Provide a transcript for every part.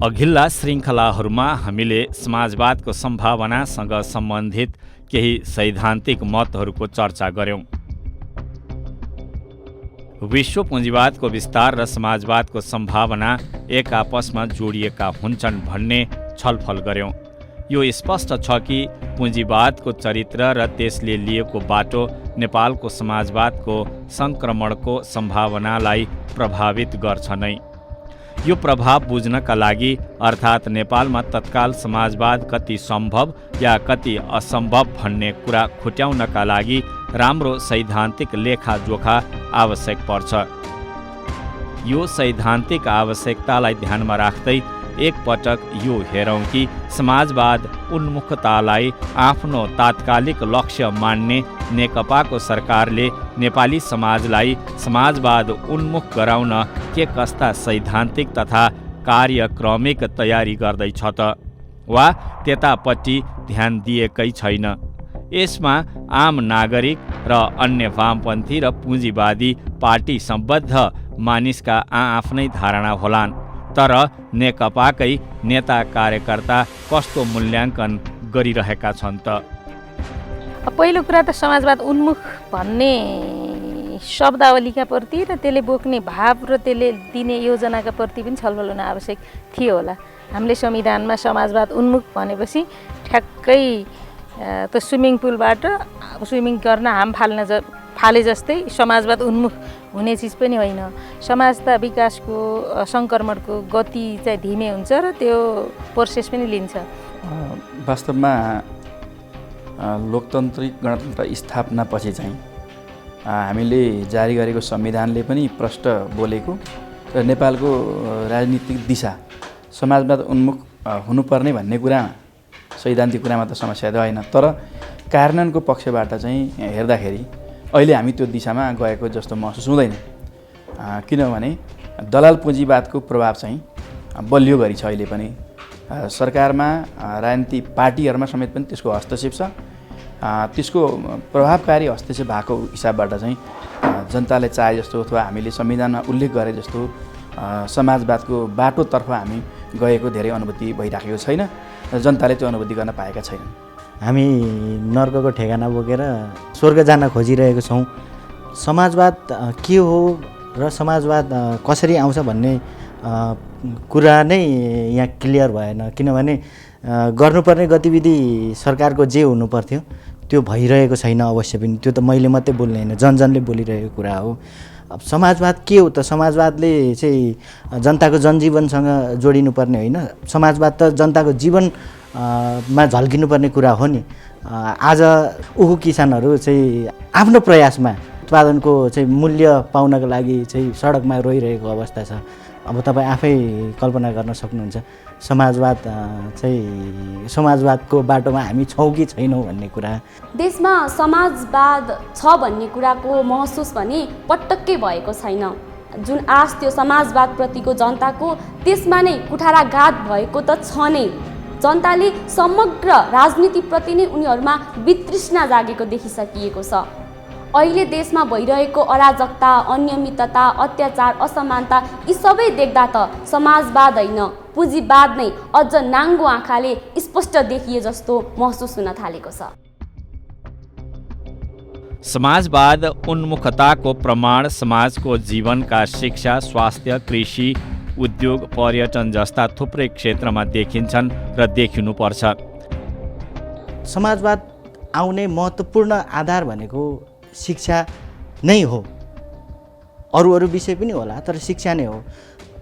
अघिल्ला श्रृङ्खलाहरूमा हामीले समाजवादको सम्भावनासँग सम्बन्धित केही सैद्धान्तिक मतहरूको चर्चा गर्यौँ। विश्व पुँजीवादको विस्तार र समाजवादको सम्भावना एक आपसमा जोडिएका हुन्छन् भन्ने छलफल गर्यौँ। यो स्पष्ट छ कि पुँजीवादको चरित्र र त्यसले लिएको बाटो नेपालको समाजवादको सङ्क्रमणको सम्भावनालाई प्रभावित गर्छ नै। यो प्रभाव बुझ्नका लागि अर्थात् नेपालमा तत्काल समाजवाद कति सम्भव या कति असम्भव भन्ने कुरा खुट्याउनका लागि राम्रो सैद्धान्तिक लेखाजोखा आवश्यक पर्छ। यो सैद्धान्तिक आवश्यकतालाई ध्यानमा राख्दै एकपटक यो हेरौँ कि समाजवाद उन्मुखतालाई आफ्नो तात्कालिक लक्ष्य मान्ने नेकपाको सरकारले नेपाली समाजलाई समाजवाद उन्मुख गराउन के कस्ता सैद्धान्तिक तथा कार्यक्रमिक तयारी गर्दैछ त, वा त्यतापट्टि ध्यान दिएकै छैन। यसमा आम नागरिक र अन्य वामपन्थी र पुँजीवादी पार्टी सम्बद्ध मानिसका आफ्नै धारणा होलान्, तर नेकपाकै नेता कार्यकर्ता कस्तो मूल्याङ्कन गरिरहेका छन् त? पहिलो कुरा त समाजवाद उन्मुख भन्ने शब्दावलीका प्रति र त्यसले बोक्ने भाव र त्यसले दिने योजनाका प्रति पनि छलफल हुन आवश्यक थियो होला। हामीले संविधानमा समाजवाद उन्मुख भनेपछि ठ्याक्कै त स्विमिङ पुलबाट स्विमिङ गर्न हाम फाले जस्तै समाजवाद उन्मुख हुने चिज पनि होइन। समाजता विकासको सङ्क्रमणको गति चाहिँ धिमे हुन्छ र त्यो प्रोसेस पनि लिन्छ। वास्तवमा लोकतान्त्रिक गणतन्त्र स्थापनापछि चाहिँ हामीले जारी गरेको संविधानले पनि प्रष्ट बोलेको र नेपालको राजनीतिक दिशा समाजवाद उन्मुख हुनुपर्ने भन्ने कुरामा सैद्धान्तिक कुरामा त समस्या रहेन, तर कार्यान्वयनको पक्षबाट चाहिँ हेर्दाखेरि अहिले हामी त्यो दिशामा गएको जस्तो महसुस हुँदैन। किनभने दलाल पुँजीवादको प्रभाव चाहिँ बलियो गरी छ। अहिले पनि सरकारमा राजनीतिक पार्टीहरूमा समेत पनि त्यसको हस्तक्षेप छ। त्यसको प्रभावकारी हस्तक्षेप भएको हिसाबबाट चाहिँ जनताले चाहे जस्तो अथवा हामीले संविधानमा उल्लेख गरे जस्तो समाजवादको बाटोतर्फ हामी गएको धेरै अनुभूति भइराखेको छैन र जनताले त्यो अनुभूति गर्न पाएका छैनन्। हामी नर्कको ठेगाना बोकेर स्वर्ग जान खोजिरहेको छौँ। समाजवाद के हो र समाजवाद कसरी आउँछ भन्ने कुरा नै यहाँ क्लियर भएन। किनभने गर्नुपर्ने गतिविधि सरकारको जे हुनुपर्थ्यो त्यो भइरहेको छैन। अवश्य पनि त्यो त मैले मात्रै बोल्ने होइन, जनजनले बोलिरहेको कुरा हो। अब समाजवाद के हो त? समाजवादले चाहिँ जनताको जनजीवनसँग जोडिनुपर्ने होइन। समाजवाद त जनताको जीवनमा झल्किनुपर्ने कुरा हो नि। आज उखु किसानहरू चाहिँ आफ्नो प्रयासमा उत्पादनको चाहिँ मूल्य पाउनको लागि चाहिँ सडकमा रोइरहेको अवस्था छ। अब तपाईँ आफै कल्पना गर्न सक्नुहुन्छ समाजवादको बाटोमा हामी छौँ कि छैनौँ भन्ने कुरा। देशमा समाजवाद छ भन्ने कुराको महसुस भने पटक्कै भएको छैन। जुन आश त्यो समाजवादप्रतिको जनताको त्यसमा नै कुठाराघात भएको त छ नै। जनताले समग्र राजनीतिप्रति नै उनीहरूमा वितृष्णा जागेको देखिसकिएको छ। अहिले देशमा भइरहेको अराजकता, अनियमितता, अत्याचार, असमानता यी सबै देख्दा त समाजवाद होइन पुँजीवाद नै अझ नाङ्गो आँखाले स्पष्ट देखिए जस्तो महसुस हुन थालेको छ। समाजवाद उन्मुखताको प्रमाण समाजको जीवनका शिक्षा, स्वास्थ्य, कृषि, उद्योग, पर्यटन जस्ता थुप्रै क्षेत्रमा देखिन्छन् र देखिनुपर्छ। समाजवाद आउने महत्त्वपूर्ण आधार भनेको शिक्षा नै हो। अरू विषय पनि होला, तर शिक्षा नै हो।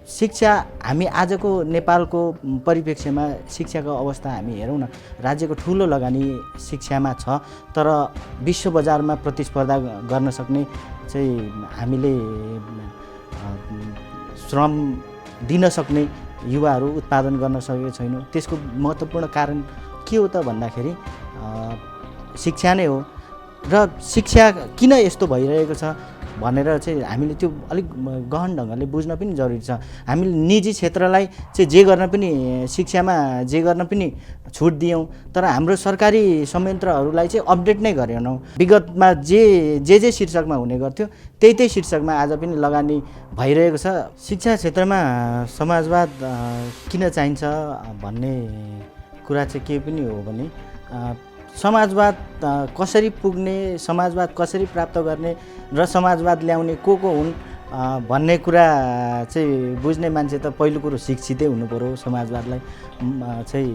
शिक्षा हामी आजको नेपालको परिप्रेक्ष्यमा शिक्षाको अवस्था हामी हेरौँ न, राज्यको ठुलो लगानी शिक्षामा छ, तर विश्व बजारमा प्रतिस्पर्धा गर्न सक्ने चाहिँ हामीले श्रम दिन सक्ने युवाहरू उत्पादन गर्न सकेको छैनौँ। त्यसको महत्त्वपूर्ण कारण के हो त भन्दाखेरि शिक्षा नै हो। र शिक्षा किन यस्तो भइरहेको छ भनेर चाहिँ हामीले त्यो अलिक गहन ढङ्गले बुझ्न पनि जरुरी छ। हामीले निजी क्षेत्रलाई चाहिँ जे गर्न पनि शिक्षामा जे गर्न पनि छुट दियौँ, तर हाम्रो सरकारी संयन्त्रहरूलाई चाहिँ अपडेट नै गरेनौँ। विगतमा जे शीर्षकमा हुने गर्थ्यो त्यही शीर्षकमा आज पनि लगानी भइरहेको छ। शिक्षा क्षेत्रमा समाजवाद किन चाहिन्छ भन्ने कुरा चाहिँ के पनि हो भने समाजवाद कसरी पुग्ने, समाजवाद कसरी प्राप्त गर्ने र समाजवाद ल्याउने को हुन् भन्ने कुरा चाहिँ बुझ्ने मान्छे त पहिलो कुरो शिक्षितै हुनुपऱ्यो। समाजवादलाई चाहिँ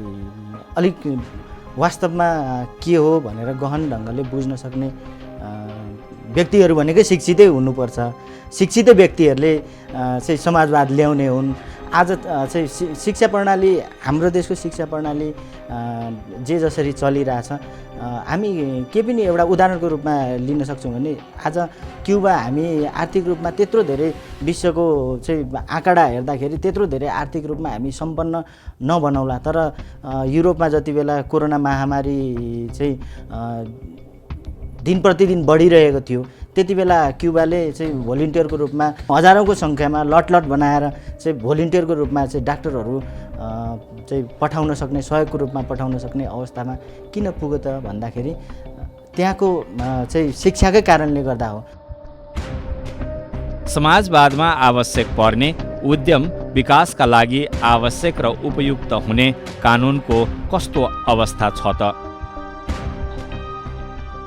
अलिक वास्तवमा के हो भनेर गहन ढङ्गले बुझ्न सक्ने व्यक्तिहरू भनेकै शिक्षितै हुनुपर्छ। शिक्षित व्यक्तिहरूले चाहिँ समाजवाद ल्याउने हुन्। आज चाहिँ शिक्षा प्रणाली, हाम्रो देशको शिक्षा प्रणाली जे जसरी चलिरहेछ, हामी के पनि एउटा उदाहरणको रूपमा लिन सक्छौँ भने आज क्युबा हामी आर्थिक रूपमा त्यत्रो धेरै विश्वको चाहिँ आँकडा हेर्दाखेरि त्यत्रो धेरै आर्थिक रूपमा हामी सम्पन्न नबनाउला, तर युरोपमा जति बेला कोरोना महामारी चाहिँ दिन प्रतिदिन बढिरहेको थियो त्यति बेला क्युबाले चाहिँ भोलिन्टियरको रूपमा हजारौँको सङ्ख्यामा लट बनाएर चाहिँ भोलिन्टियरको रूपमा चाहिँ डाक्टरहरू चाहिँ पठाउन सक्ने, सहयोगको रूपमा पठाउन सक्ने अवस्थामा किन पुग्यो त भन्दाखेरि त्यहाँको चाहिँ शिक्षाकै कारणले गर्दा हो। समाजवादमा आवश्यक पर्ने उद्यम विकासका लागि आवश्यक र उपयुक्त हुने कानुनको कस्तो अवस्था छ त?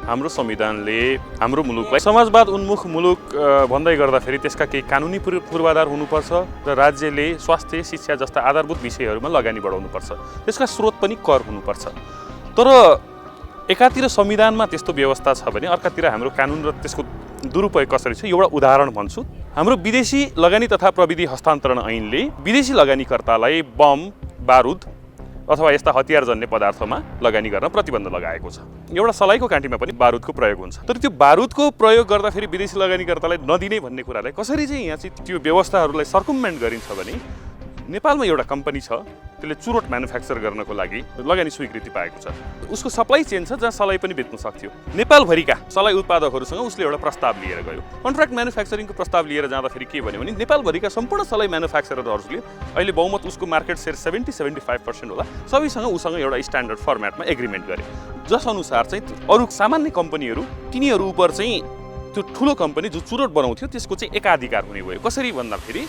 हाम्रो संविधानले हाम्रो मुलुकलाई समाजवाद उन्मुख मुलुक भन्दै गर्दाखेरि त्यसका केही कानुनी पूर्वाधार हुनुपर्छ र राज्यले स्वास्थ्य, शिक्षा जस्ता आधारभूत विषयहरूमा लगानी बढाउनुपर्छ। त्यसका स्रोत पनि कर हुनुपर्छ। तर एकातिर संविधानमा त्यस्तो व्यवस्था छ भने अर्कातिर हाम्रो कानुन र त्यसको दुरुपयोग कसरी छ एउटा उदाहरण भन्छु। हाम्रो विदेशी लगानी तथा प्रविधि हस्तान्तरण ऐनले विदेशी लगानीकर्तालाई बम, बारुद अथवा यस्ता हतियारजन्य पदार्थमा लगानी गर्न प्रतिबन्ध लगाएको छ। एउटा सलाइको काँटीमा पनि बारुदको प्रयोग हुन्छ। तर त्यो बारुदको प्रयोग गर्दाखेरि विदेशी लगानीकर्तालाई नदिने भन्ने कुरालाई कसरी चाहिँ यहाँ चाहिँ त्यो व्यवस्थाहरूलाई सर्कुम्मेन्ट गरिन्छ भने नेपालमा एउटा कम्पनी छ, त्यसले चुरोट म्यानुफ्याक्चर गर्नको लागि लगानी स्वीकृति पाएको छ। उसको सप्लाई चेन छ जहाँ सलाई पनि बेच्न सक्थ्यो। नेपालभरिका सलाई उत्पादकहरूसँग उसले एउटा प्रस्ताव लिएर गयो। कन्ट्र्याक्ट म्यानुफ्याक्चरिङको प्रस्ताव लिएर जाँदाखेरि के भन्यो भने नेपालभरिका सम्पूर्ण सलाई म्यानुफ्याक्चररहरूले अहिले बहुमत उसको मार्केट सेयर 70-75% होला, सबैसँग उसँग एउटा स्ट्यान्डर्ड फर्मेटमा एग्रिमेन्ट गरे, जसअनुसार चाहिँ अरू सामान्य कम्पनीहरू तिनीहरू उपर चाहिँ त्यो ठुलो कम्पनी जो चुरोट बनाउँथ्यो त्यसको चाहिँ एकाधिकार हुने भयो। कसरी भन्दाखेरि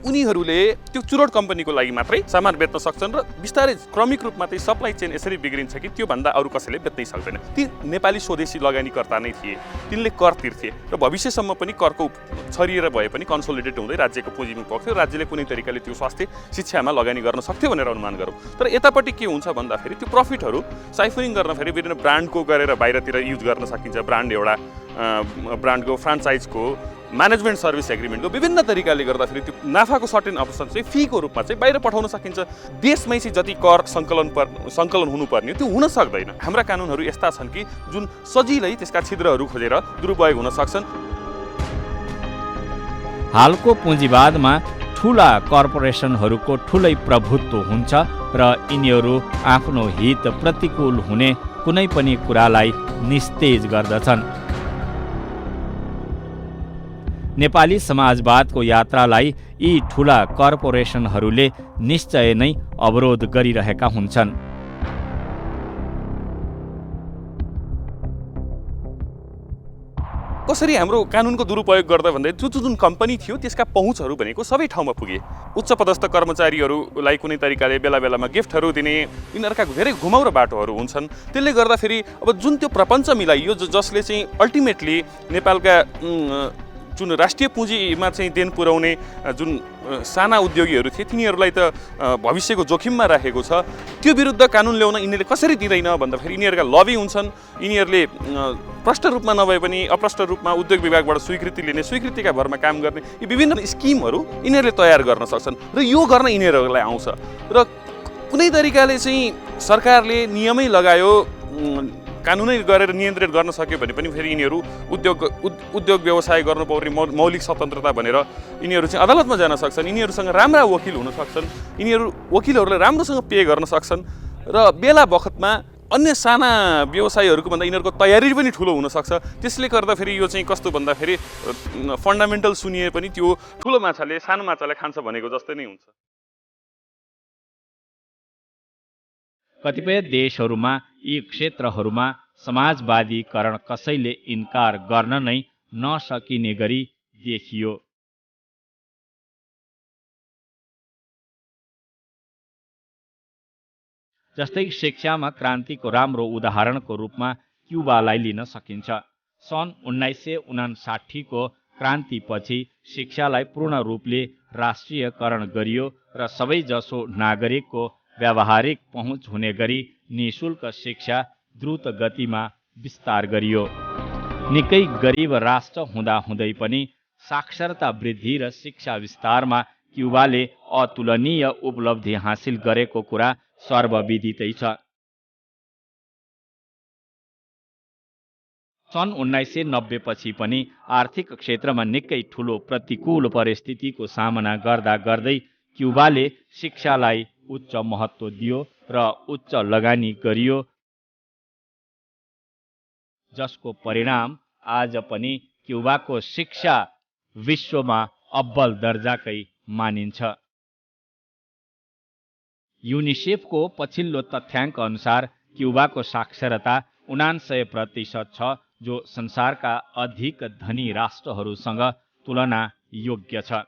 उनीहरूले त्यो चुरोट कम्पनीको लागि मात्रै सामान बेच्न सक्छन् र बिस्तारै क्रमिक रूपमा चाहिँ सप्लाई चेन यसरी बिग्रिन्छ कि त्योभन्दा अरू कसैले बेच्नै सक्दैन। ती नेपाली स्वदेशी लगानीकर्ता नै थिए, तिनले कर तिर्थे र भविष्यसम्म पनि करको छरिएर भए पनि कन्सोलिडेट हुँदै राज्यको पुँजीमा पुग्थ्यो। राज्यले कुनै तरिकाले त्यो स्वास्थ्य शिक्षामा लगानी गर्न सक्थ्यो भनेर अनुमान गरौँ। तर यतापट्टि के हुन्छ भन्दाखेरि त्यो प्रफिटहरू साइफरिङ गर्नखेरि विभिन्न ब्रान्डको गरेर बाहिरतिर युज गर्न सकिन्छ। ब्रान्डको फ्रान्चाइजको म्यानेजमेन्ट सर्भिस एग्रिमेन्टको विभिन्न तरिकाले गर्दाखेरि त्यो नाफाको सर्टेन अप्सन चाहिँ फीको रूपमा चाहिँ बाहिर पठाउन सकिन्छ। देशमै चाहिँ जति कर सङ्कलन हुनुपर्ने त्यो हुन सक्दैन। हाम्रा कानुनहरू यस्ता छन् कि जुन सजिलै त्यसका छिद्रहरू खोजेर दुरुपयोग हुन सक्छन्। हालको पुँजीवादमा ठुला कर्पोरेसनहरूको ठुलै प्रभुत्व हुन्छ र यिनीहरू आफ्नो हित प्रतिकूल हुने कुनै पनि कुरालाई निस्तेज गर्दछन्। नेपाली समाजवादको यात्रालाई यी ठुला कर्पोरेसनहरूले निश्चय नै अवरोध गरिरहेका हुन्छन्। कसरी हाम्रो कानुनको दुरुपयोग गर्दा भन्दा जुन कम्पनी थियो त्यसका पहुँचहरू भनेको सबै ठाउँमा पुगे। उच्च पदस्थ कर्मचारीहरूलाई कुनै तरिकाले बेला बेलामा गिफ्टहरू दिने, यिनीहरूका धेरै घुमाउरो बाटोहरू हुन्छन्। त्यसले गर्दाखेरि अब जुन त्यो प्रपञ्च मिलाइयो जसले चाहिँ अल्टिमेटली नेपालका जुन राष्ट्रिय पुँजीमा चाहिँ देन पुर्याउने जुन साना उद्योगीहरू थिए तिनीहरूलाई त भविष्यको जोखिममा राखेको छ। त्यो विरुद्ध कानुन ल्याउन यिनीहरूले कसरी दिँदैन भन्दाखेरि यिनीहरूका लबी हुन्छन्। यिनीहरूले प्रष्ट रूपमा नभए पनि अप्रष्ट रूपमा उद्योग विभागबाट स्वीकृति लिने, स्वीकृतिका भरमा काम गर्ने यी विभिन्न स्किमहरू यिनीहरूले तयार गर्न सक्छन् र यो गर्न यिनीहरूलाई आउँछ। र कुनै तरिकाले चाहिँ सरकारले नियमै लगायो, कानुनै गरेर नियन्त्रित गर्न सक्यो भने पनि फेरि यिनीहरू उद्योग व्यवसाय गर्नुपर्ने मौलिक स्वतन्त्रता भनेर यिनीहरू चाहिँ अदालतमा जान सक्छन्। यिनीहरूसँग राम्रा वकिल हुन सक्छन्, यिनीहरू वकिलहरूलाई राम्रोसँग पे गर्न सक्छन् र बेला बखतमा अन्य साना व्यवसायहरूको भन्दा यिनीहरूको तयारी पनि ठुलो हुनसक्छ। त्यसले गर्दाखेरि यो चाहिँ कस्तो भन्दाखेरि फन्डामेन्टल सुनिए पनि त्यो ठुलो माछाले सानो माछालाई खान्छ भनेको जस्तै नै हुन्छ। कतिपय देशहरूमा यी क्षेत्रहरूमा समाजवादीकरण कसैले इन्कार गर्न नै नसकिने गरी देखियो। जस्तै शिक्षामा क्रान्तिको राम्रो उदाहरणको रूपमा क्युबालाई लिन सकिन्छ। सन् 1959 को क्रान्तिपछि शिक्षालाई पूर्ण रूपले राष्ट्रियकरण गरियो र सबैजसो नागरिकको व्यावहारिक पहुँच हुने गरी निःशुल्क शिक्षा द्रुत गतिमा विस्तार गरियो। निकै गरिब राष्ट्र हुँदाहुँदै पनि साक्षरता वृद्धि र शिक्षा विस्तारमा क्युबाले अतुलनीय उपलब्धि हासिल गरेको कुरा सर्वविदितै छ। सन् 1990 पछि पनि आर्थिक क्षेत्रमा निकै ठूलो प्रतिकूल परिस्थितिको सामना गर्दा गर्दै क्युबाले शिक्षालाई उच्च महत्त्व दियो र उच्च लगानी गरियो, जसको परिणाम आज पनि क्युबाको शिक्षा विश्वमा अब्बल दर्जाकै मानिन्छ। युनिसेफको पछिल्लो तथ्याङ्क अनुसार क्युबाको साक्षरता 99% छ, जो संसारका अधिक धनी राष्ट्रहरूसँग तुलना योग्य छ।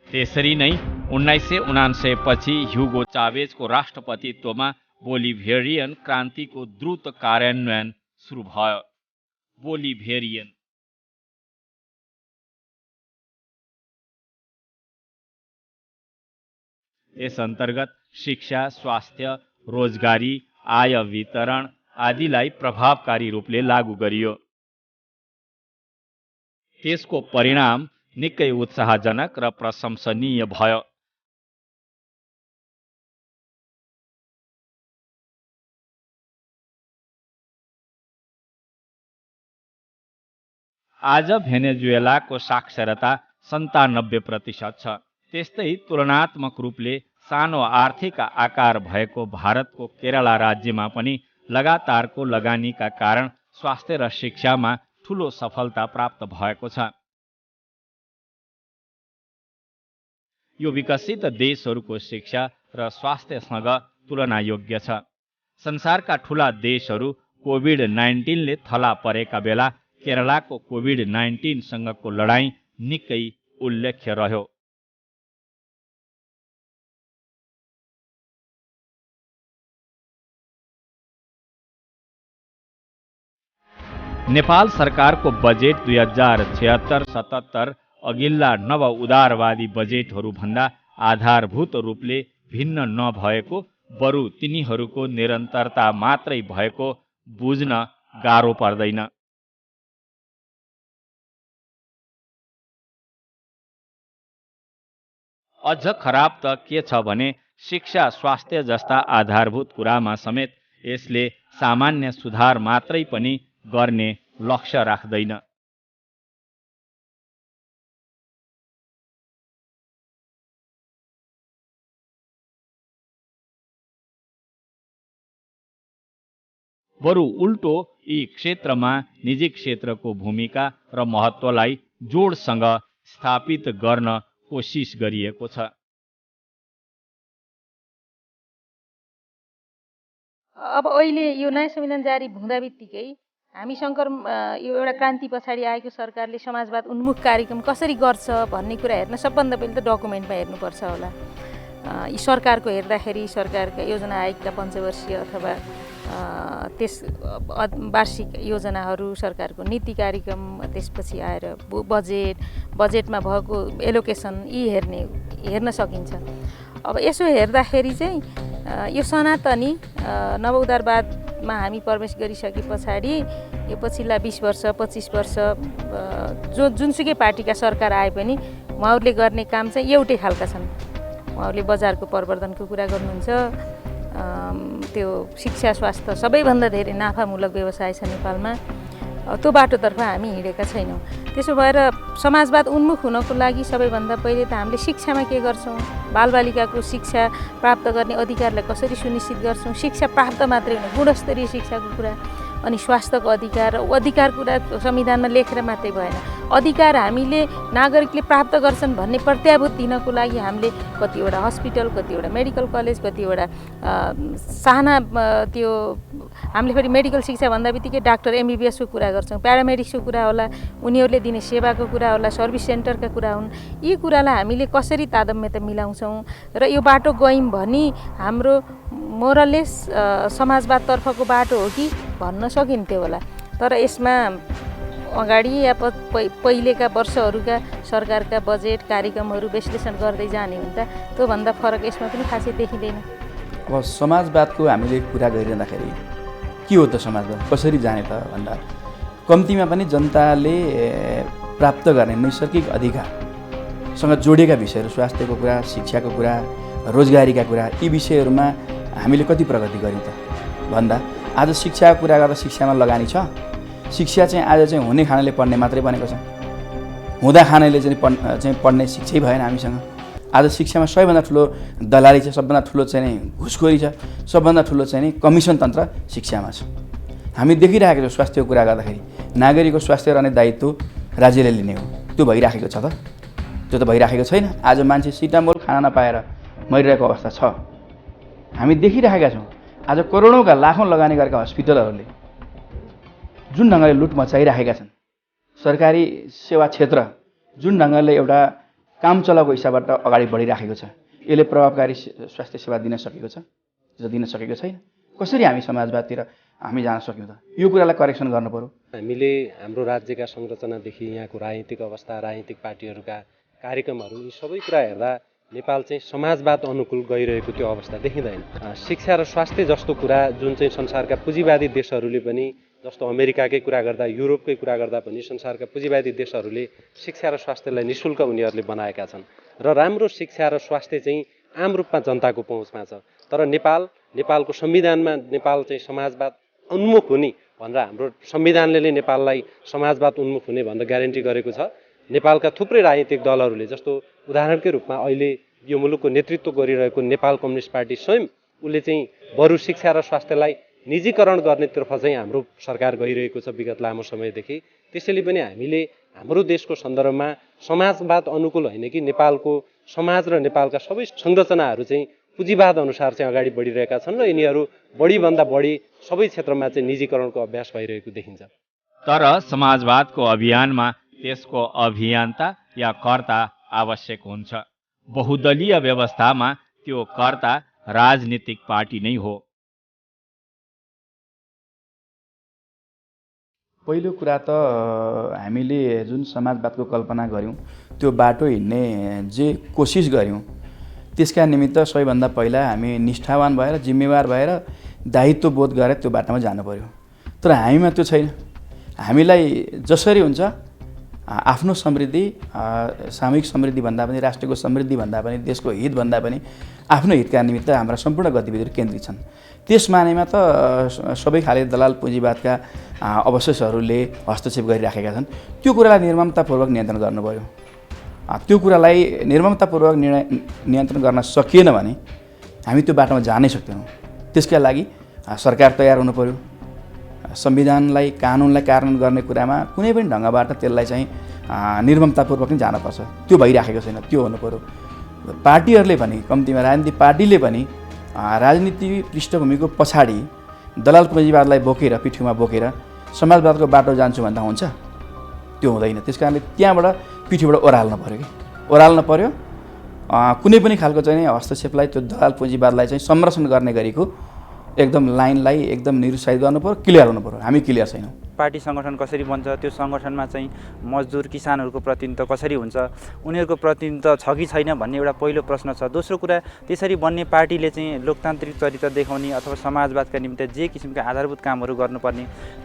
त्यसरी नै 1979 पछि ह्युगो चावेजको राष्ट्रपतित्वमा बोलिभियरियन क्रान्तिको द्रुत कार्यान्वयन सुरु भयो। बोलिभियरियन यस अन्तर्गत शिक्षा, स्वास्थ्य, रोजगारी, आय वितरण आदिलाई प्रभावकारी रूपले लागू गरियो। त्यसको परिणाम निकै उत्साहजनक र प्रशंसनीय भयो। आज भेनेजुएलाको साक्षरता 97% छ। त्यस्तै तुलनात्मक रूपले सानो आर्थिक आकार भएको भारतको केरला राज्यमा पनि लगातारको लगानीका कारण स्वास्थ्य र शिक्षामा ठूलो सफलता प्राप्त भएको छ। यो विकसित देशहरूको शिक्षा र स्वास्थ्यसँग तुलना योग्य छ। संसारका ठूला देशहरू कोभिड-19ले थला परेका बेला केरलाको कोभिड-19 सँगको लडाईँ निकै उल्लेख्य रह्यो। नेपाल सरकारको बजेट 2076-77 अघिल्ला नव उदारवादी बजेटहरूभन्दा आधारभूत रूपले भिन्न नभएको, बरु तिनीहरूको निरन्तरता मात्रै भएको बुझ्न गाह्रो पर्दैन। अझ खराब त के छ भने शिक्षा, स्वास्थ्य जस्ता आधारभूत कुरामा समेत यसले सामान्य सुधार मात्रै पनि गर्ने लक्ष्य राख्दैन। बरु उल्टो यी क्षेत्रमा निजी क्षेत्रको भूमिका र महत्त्वलाई जोडसँग स्थापित गर्न कोसिस गरिएको छ। अब अहिले यो नयाँ संविधान जारी हुँदा बित्तिकै हामी शङ्कर यो एउटा क्रान्ति पछाडि आएको सरकारले समाजवाद उन्मुख कार्यक्रम कसरी गर्छ भन्ने कुरा हेर्न सबभन्दा पहिले त डकुमेन्टमा हेर्नुपर्छ होला। यी सरकारको हेर्दाखेरि सरकारका योजना आयोगका पञ्चवर्षीय अथवा त्यस वार्षिक योजनाहरू, सरकारको नीति कार्यक्रम, त्यसपछि आएर बजेटमा भएको एलोकेसन यी हेर्न सकिन्छ। अब यसो हेर्दाखेरि चाहिँ यो सनातनी नवउदारवादमा हामी प्रवेश गरिसके पछाडि यो पछिल्ला 20 वर्ष 25 वर्ष जुनसुकै पार्टीका सरकार आए पनि उहाँहरूले गर्ने काम चाहिँ एउटै खालका छन्। उहाँहरूले बजारको प्रवर्धनको कुरा गर्नुहुन्छ, त्यो शिक्षा स्वास्थ्य सबैभन्दा धेरै नाफामूलक व्यवसाय छ नेपालमा, त्यो बाटोतर्फ हामी हिँडेका छैनौँ। त्यसो भएर समाजवाद उन्मुख हुनको लागि सबैभन्दा पहिले त हामीले शिक्षामा के गर्छौँ, बालबालिकाको शिक्षा प्राप्त गर्ने अधिकारलाई कसरी सुनिश्चित गर्छौँ, शिक्षा प्राप्त मात्रै होइन गुणस्तरीय शिक्षाको कुरा, अनि स्वास्थ्यको अधिकार कुरा संविधानमा लेखेर मात्रै भएन, अधिकार हामीले नागरिकले प्राप्त गर्छन् भन्ने प्रत्याभूत दिनको लागि हामीले कतिवटा हस्पिटल, कतिवटा मेडिकल कलेज, कतिवटा साना त्यो हामीले फेरि मेडिकल शिक्षा भन्दा बित्तिकै डाक्टर MBBSको कुरा गर्छौँ, प्यारामेडिक्सको कुरा होला, उनीहरूले दिने सेवाको कुरा होला, सर्भिस सेन्टरका कुरा हुन्। यी कुरालाई हामीले कसरी तादम्यता मिलाउँछौँ र यो बाटो गयौँ भने हाम्रो मोरलेस समाजवादतर्फको बाटो हो कि भन्न सकिन्थ्यो होला। तर यसमा अगाडि या पहिलेका वर्षहरूका सरकारका बजेट कार्यक्रमहरू विश्लेषण गर्दै जाने हुँदा त्योभन्दा फरक यसमा पनि खासै देखिँदैन। अब समाजवादको हामीले कुरा गरिरहँदाखेरि के हो त समाजवाद, कसरी जाने त भन्दा कम्तीमा पनि जनताले प्राप्त गर्ने नैसर्गिक अधिकारसँग जोडिएका विषयहरू, स्वास्थ्यको कुरा, शिक्षाको कुरा, रोजगारीका कुरा, यी विषयहरूमा हामीले कति प्रगति गऱ्यौँ त भन्दा आज शिक्षाको कुरा गर्दा शिक्षामा लगानी छ। शिक्षा चाहिँ आज चाहिँ हुने खानाले पढ्ने मात्रै बनेको छ, हुँदा खानाले चाहिँ पढ्ने शिक्षै भएन हामीसँग। आज शिक्षामा सबैभन्दा ठुलो दलाली छ, सबभन्दा ठुलो चाहिँ घुसखोरी छ, सबभन्दा ठुलो चाहिँ कमिसन तन्त्र शिक्षामा छ। हामी देखिरहेको छौँ स्वास्थ्यको कुरा गर्दाखेरि नागरिकको स्वास्थ्य रहने दायित्व राज्यले लिने हो, त्यो भइराखेको छ त? त्यो त भइराखेको छैन। आज मान्छे सिटामोल खाना नपाएर मरिरहेको अवस्था छ। हामी देखिरहेका छौँ आज करोडौँका लाखौँ लगानी गरेका हस्पिटलहरूले जुन ढङ्गले लुट मचाइरहेका छन्, सरकारी सेवा क्षेत्र जुन ढङ्गले एउटा काम चलाएको हिसाबबाट अगाडि बढिराखेको छ, यसले प्रभावकारी स्वास्थ्य सेवा दिन सकेको छ, दिन सकेको छैन। कसरी हामी समाजवादतिर हामी जान सक्यौँ त? यो कुरालाई करेक्सन गर्नु पर्यो। हामीले हाम्रो राज्यका संरचनादेखि यहाँको राजनीतिक अवस्था, राजनीतिक पार्टीहरूका कार्यक्रमहरू, यी सबै कुरा हेर्दा नेपाल चाहिँ समाजवाद अनुकूल गइरहेको त्यो अवस्था देखिँदैन। शिक्षा र स्वास्थ्य जस्तो कुरा जुन चाहिँ संसारका पुँजीवादी देशहरूले पनि, जस्तो अमेरिकाकै कुरा गर्दा, युरोपकै कुरा गर्दा पनि संसारका पुँजीवादी देशहरूले शिक्षा र स्वास्थ्यलाई निःशुल्क उनीहरूले बनाएका छन् र राम्रो शिक्षा र स्वास्थ्य चाहिँ आम रूपमा जनताको पहुँचमा छ। तर नेपालको संविधानमा नेपाल चाहिँ समाजवाद उन्मुख हुने भनेर हाम्रो संविधानले नै नेपाललाई समाजवाद उन्मुख हुने भनेर ग्यारेन्टी गरेको छ। नेपालका थुप्रै राजनीतिक दलहरूले, जस्तो उदाहरणकै रूपमा अहिले यो मुलुकको नेतृत्व गरिरहेको नेपाल कम्युनिस्ट पार्टी स्वयं उसले चाहिँ बरु शिक्षा र स्वास्थ्यलाई निजीकरण गर्नेतर्फ चाहिँ हाम्रो सरकार गइरहेको छ विगत लामो समयदेखि। त्यसैले पनि हामीले हाम्रो देशको सन्दर्भमा समाजवाद अनुकूल होइन कि नेपालको समाज र नेपालका सबै संरचनाहरू चाहिँ पुँजीवाद अनुसार चाहिँ अगाडि बढिरहेका छन् र यिनीहरू बढीभन्दा बढी सबै क्षेत्रमा चाहिँ निजीकरणको अभ्यास भइरहेको देखिन्छ। तर समाजवादको अभियानमा त्यसको अभियन्ता या कर्ता आवश्यक हुन्छ। बहुदलीय व्यवस्थामा त्यो कर्ता राजनीतिक पार्टी नै हो। पहिलो कुरा त हामीले जुन समाजवादको कल्पना गऱ्यौँ, त्यो बाटो हिँड्ने जे कोसिस गऱ्यौँ, त्यसका निमित्त सबैभन्दा पहिला हामी निष्ठावान भएर, जिम्मेवार भएर, दायित्वबोध गरेर त्यो बाटोमा जानु पर्यो। तर हामीमा त्यो छैन। हामीलाई जसरी हुन्छ आफ्नो समृद्धि, सामूहिक समृद्धि भन्दा पनि, राष्ट्रको समृद्धि भन्दा पनि, देशको हित भन्दा पनि आफ्नो हितका निमित्त हाम्रा सम्पूर्ण गतिविधिहरू केन्द्रित छन्। त्यस मानेमा त सबै खाले दलाल पुँजीवादका अवशेषहरूले हस्तक्षेप गरिराखेका छन्। त्यो कुरालाई निर्ममतापूर्वक नियन्त्रण गर्नु पर्यो। त्यो कुरालाई निर्ममतापूर्वक नियन्त्रण गर्न सकिएन भने हामी त्यो बाटोमा जानै सक्दैनौँ। त्यसका लागि सरकार तयार हुनु पर्यो। संविधानलाई, कानुनलाई कार्यान्वयन गर्ने कुरामा कुनै पनि ढङ्गबाट त्यसलाई चाहिँ निर्ममतापूर्वक नै जानुपर्छ। त्यो भइराखेको छैन, त्यो हुनु पर्यो। पार्टीहरूले पनि, कम्तीमा राजनीतिक पार्टीले पनि राजनीति पृष्ठभूमिको पछाडि दलाल पुँजीवादलाई बोकेर, पिठ्युमा बोकेर समाजवादको बाटो जान्छु भन्दा हुन्छ? त्यो हुँदैन। त्यस कारणले त्यहाँबाट पिठ्युबाट ओह्राल्नु पऱ्यो कि ओह्राल्नु पऱ्यो। कुनै पनि खालको चाहिँ हस्तक्षेपलाई, त्यो दलाल पुँजीवादलाई चाहिँ संरक्षण गर्ने गरीको एकदम लाइनलाई एकदम निरुत्साहित गर्नु पर्यो, क्लियर हुनु पर्यो। हामी क्लियर छैनौँ। पार्टी सङ्गठन कसरी बन्छ, त्यो सङ्गठनमा चाहिँ मजदुर किसानहरूको प्रतिनिधित्व कसरी हुन्छ, उनीहरूको प्रतिनिधित्व छ कि छैन भन्ने एउटा पहिलो प्रश्न छ। दोस्रो कुरा, त्यसरी बन्ने पार्टीले चाहिँ लोकतान्त्रिक चरित्र देखाउने अथवा समाजवादका निमित्त जे किसिमका आधारभूत कामहरू गर्नुपर्ने,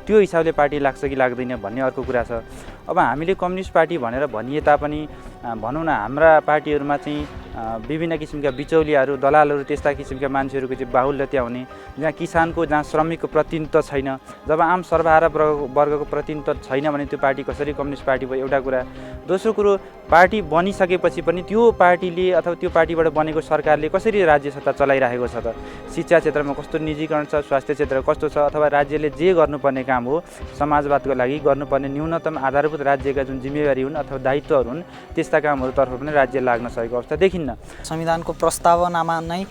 त्यो हिसाबले पार्टी लाग्छ कि लाग्दैन भन्ने अर्को कुरा छ। अब हामीले कम्युनिस्ट पार्टी भनेर भनिए तापनि भनौँ न, हाम्रा पार्टीहरूमा चाहिँ विभिन्न किसिमका बिचौलियाहरू दलालहरू त्यस्ता किसिमका मान्छेहरूको चाहिँ बाहुल्यता हुने, जहाँ किसानको जहाँ श्रमिकको प्रतिनिधित्व छैन, जब आम सर्वहारा वर्गको प्रतिनिधित्व छैन भने त्यो पार्टी कसरी कम्युनिस्ट पार्टी भयो एउटा कुरा। दोस्रो कुरो पार्टी बनिसकेपछि पनि त्यो पार्टीले अथवा त्यो पार्टीबाट बनेको सरकारले कसरी राज्य सत्ता चलाइरहेको छ त, शिक्षा क्षेत्रमा कस्तो निजीकरण छ, स्वास्थ्य क्षेत्र कस्तो छ, अथवा राज्यले जे गर्नुपर्ने काम हो समाजवादको लागि गर्नुपर्ने न्यूनतम आधारभूत राज्यका जुन जिम्मेवारी हुन् अथवा दायित्वहरू हुन् त्यस्ता कामहरूतर्फ पनि राज्य लाग्न सकेको अवस्था देखिन्न। संविधानको प्रस्तावनामा नै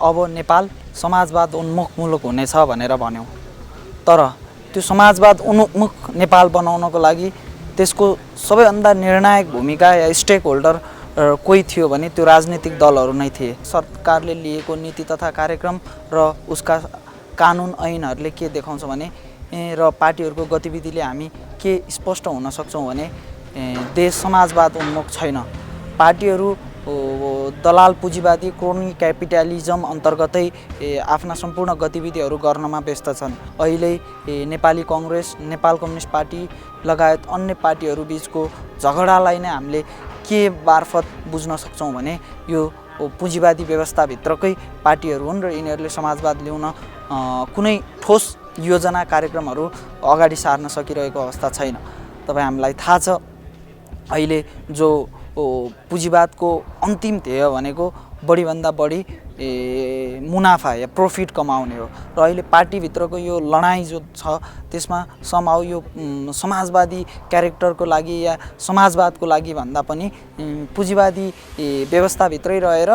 अब नेपाल समाजवाद उन्मुख मुलुक हुनेछ भनेर भन्यौँ, तर त्यो समाजवाद उन्मुख नेपाल बनाउनको लागि त्यसको सबैभन्दा निर्णायक भूमिका या स्टेक होल्डर कोही थियो भने त्यो राजनीतिक दलहरू नै थिए। सरकारले लिएको नीति तथा कार्यक्रम र उसका कानुन ऐनहरूले के देखाउँछ भने र पार्टीहरूको गतिविधिले हामी के स्पष्ट हुन सक्छौँ भने देश समाजवाद उन्मुख छैन। पार्टीहरू दलाल पुँजीवादी क्रोनी क्यापिटलिजम अन्तर्गतै आफ्ना सम्पूर्ण गतिविधिहरू गर्नमा व्यस्त छन्। अहिले नेपाली कङ्ग्रेस, नेपाल कम्युनिस्ट पार्टी लगायत अन्य पार्टीहरू बिचको झगडालाई नै हामीले के मार्फत बुझ्न सक्छौँ भने यो पुँजीवादी व्यवस्थाभित्रकै पार्टीहरू हुन् र यिनीहरूले समाजवाद ल्याउन कुनै ठोस योजना कार्यक्रमहरू अगाडि सार्न सकिरहेको अवस्था छैन। तपाईँ हामीलाई थाहा छ अहिले जो पुँजीवादको अन्तिम ध्येय भनेको बढीभन्दा बढी मुनाफा या प्रॉफिट कमाउने हो र अहिले पार्टीभित्रको यो लडाइँ जो छ त्यसमा समाउ यो समाजवादी क्यारेक्टरको लागि या समाजवादको लागि भन्दा पनि पुँजीवादी व्यवस्थाभित्रै रहेर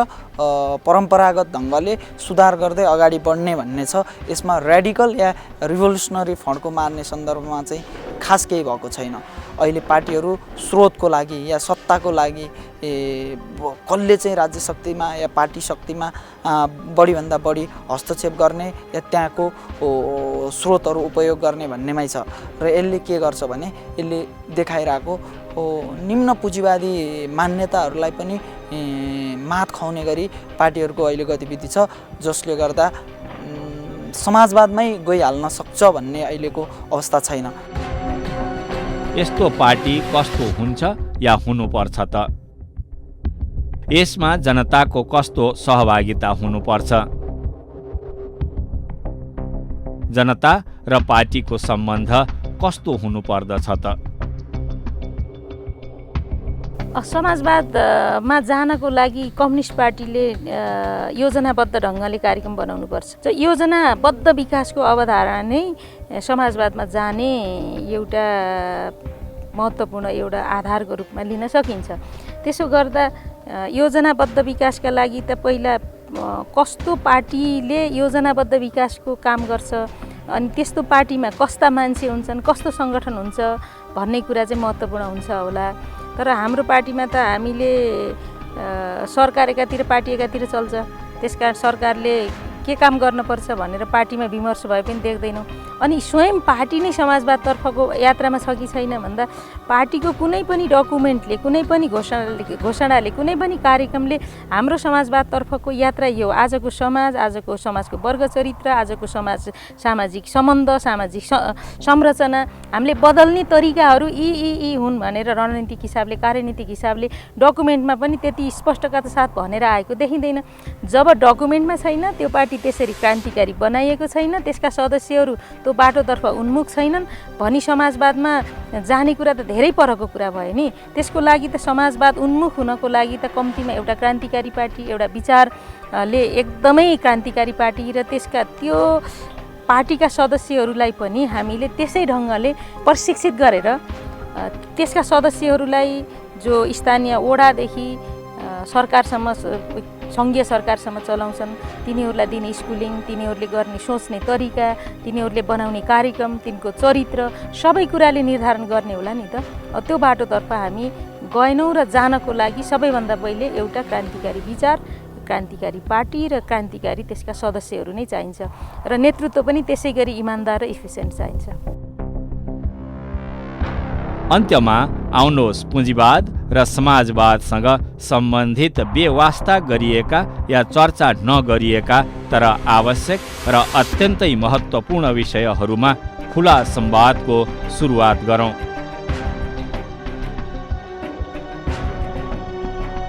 परम्परागत ढङ्गले सुधार गर्दै अगाडि बढ्ने भन्ने छ। यसमा रेडिकल या रिभोल्युसनरी फड्को मार्ने सन्दर्भमा चाहिँ खास केही भएको छैन। अहिले पार्टीहरू स्रोतको लागि या सत्ताको लागि कसले चाहिँ राज्य शक्तिमा या पार्टी शक्तिमा बढीभन्दा बढी हस्तक्षेप गर्ने या त्यहाँको स्रोतहरू उपयोग गर्ने भन्नेमै छ र यसले के गर्छ भने यसले देखाइरहेको निम्न पुँजीवादी मान्यताहरूलाई पनि मात खुवाउने गरी पार्टीहरूको अहिले गतिविधि छ, जसले गर्दा समाजवादमै गइहाल्न सक्छ भन्ने अहिलेको अवस्था छैन। यस्तो पार्टी कस्तो हुन्छ या हुनुपर्छ त? यसमा जनताको कस्तो सहभागिता हुनुपर्छ? जनता र पार्टीको सम्बन्ध कस्तो हुनुपर्दछ त? समाजवादमा जानको लागि कम्युनिस्ट पार्टीले योजनाबद्ध ढङ्गले कार्यक्रम बनाउनुपर्छ। योजनाबद्ध विकासको अवधारणा नै समाजवादमा जाने एउटा महत्त्वपूर्ण एउटा आधारको रूपमा लिन सकिन्छ। त्यसो गर्दा योजनाबद्ध विकासका लागि त पहिला कस्तो पार्टीले योजनाबद्ध विकासको काम गर्छ अनि त्यस्तो पार्टीमा कस्ता मान्छे हुन्छन्, कस्तो सङ्गठन हुन्छ भन्ने कुरा चाहिँ महत्त्वपूर्ण हुन्छ होला। तर हाम्रो पार्टीमा त हामीले सरकार एकातिर पार्टी एकातिर चल्छ, त्यसकारण सरकारले के काम गर्नुपर्छ भनेर पार्टीमा विमर्श भए पनि देख्दैनौँ। अनि स्वयं पार्टी नै समाजवादतर्फको यात्रामा छ कि छैन भन्दा पार्टीको कुनै पनि डकुमेन्टले, कुनै पनि घोषणाले, कुनै पनि कार्यक्रमले हाम्रो समाजवादतर्फको यात्रा यो आजको समाज, आजको समाजको वर्ग चरित्र, आजको सामाजिक सम्बन्ध, सामाजिक संरचना हामीले बदल्ने तरिकाहरू यी हुन् भनेर रणनीतिक हिसाबले, कार्यनीतिक हिसाबले डकुमेन्टमा पनि त्यति स्पष्टताका साथ भनेर आएको देखिँदैन। जब डकुमेन्टमा छैन, त्यो पार्टी त्यसरी क्रान्तिकारी बनाइएको छैन, त्यसका सदस्यहरू त्यो बाटोतर्फ उन्मुख छैनन् भनी समाजवादमा जाने कुरा त धेरै परको कुरा भयो नि। त्यसको लागि त समाजवाद उन्मुख हुनको लागि त कम्तीमा एउटा क्रान्तिकारी पार्टी, एउटा विचारले एकदमै क्रान्तिकारी पार्टी र त्यसका त्यो पार्टीका सदस्यहरूलाई पनि हामीले त्यसै ढङ्गले प्रशिक्षित गरेर त्यसका सदस्यहरूलाई जो स्थानीय वडादेखि सरकारसम्म, सङ्घीय सरकारसम्म चलाउँछन् तिनीहरूलाई दिने स्कुलिङ, तिनीहरूले गर्ने सोच्ने तरिका, तिनीहरूले बनाउने कार्यक्रम, तिनको चरित्र सबै कुराले निर्धारण गर्ने होला नि त। त्यो बाटोतर्फ हामी गएनौँ र जानको लागि सबैभन्दा पहिले एउटा क्रान्तिकारी विचार, क्रान्तिकारी पार्टी र क्रान्तिकारी त्यसका सदस्यहरू नै चाहिन्छ र नेतृत्व पनि त्यसै गरी इमान्दार र इफिसियन्ट चाहिन्छ। अन्त्यमा आउनुहोस् पुँजीवाद र समाजवादसँग सम्बन्धित बेवास्ता गरिएका या चर्चा नगरिएका तर आवश्यक र अत्यन्तै महत्त्वपूर्ण विषयहरूमा खुला संवादको सुरुवात गरौँ।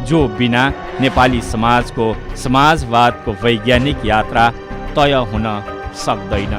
जो बिना नेपाली समाजको समाजवादको वैज्ञानिक यात्रा तय हुन सक्दैन।